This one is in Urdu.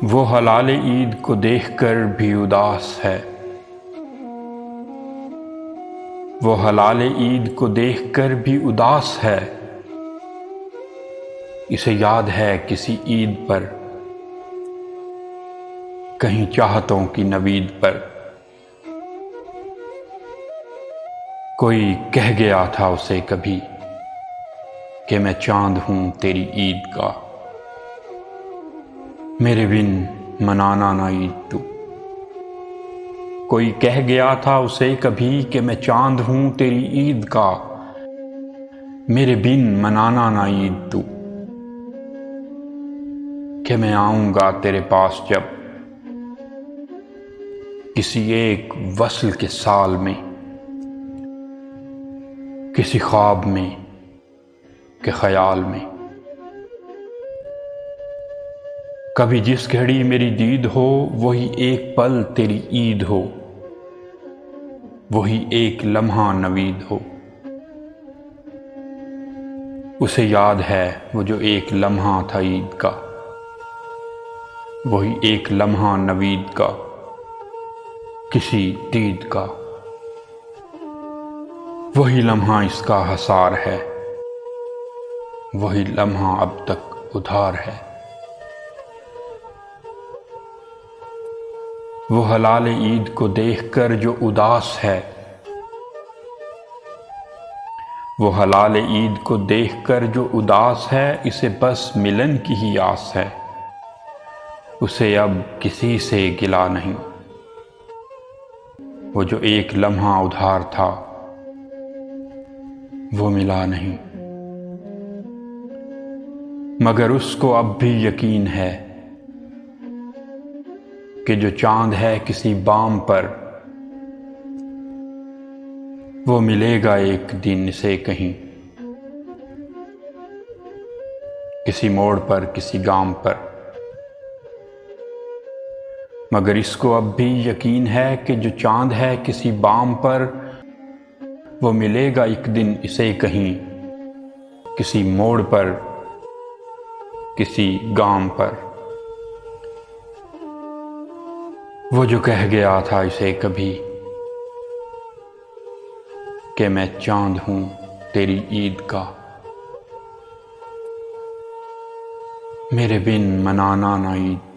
وہ ہلال عید کو دیکھ کر بھی اداس ہے، وہ ہلال عید کو دیکھ کر بھی اداس ہے۔ اسے یاد ہے کسی عید پر، کہیں چاہتوں کی نوید پر، کوئی کہہ گیا تھا اسے کبھی کہ میں چاند ہوں تیری عید کا، میرے بن منانا نہ عید تو۔ کوئی کہہ گیا تھا اسے کبھی کہ میں چاند ہوں تیری عید کا، میرے بن منانا نہ عید تو۔ کہ میں آؤں گا تیرے پاس جب کسی ایک وصل کے سال میں، کسی خواب میں کہ خیال میں۔ کبھی جس گھڑی میری دید ہو وہی ایک پل تیری عید ہو، وہی ایک لمحہ نوید ہو۔ اسے یاد ہے وہ جو ایک لمحہ تھا عید کا، وہی ایک لمحہ نوید کا، کسی دید کا۔ وہی لمحہ اس کا حصار ہے، وہی لمحہ اب تک ادھار ہے۔ وہ ہلال عید کو دیکھ کر جو اداس ہے، وہ ہلال عید کو دیکھ کر جو اداس ہے، اسے بس ملن کی ہی آس ہے، اسے اب کسی سے گلا نہیں۔ وہ جو ایک لمحہ ادھار تھا وہ ملا نہیں، مگر اس کو اب بھی یقین ہے کہ جو چاند ہے کسی بام پر، وہ ملے گا ایک دن اسے کہیں، کسی موڑ پر کسی گام پر۔ مگر اس کو اب بھی یقین ہے کہ جو چاند ہے کسی بام پر، وہ ملے گا ایک دن اسے کہیں، کسی موڑ پر کسی گام پر۔ وہ جو کہہ گیا تھا اسے کبھی کہ میں چاند ہوں تیری عید کا، میرے بن منانا نہ عید۔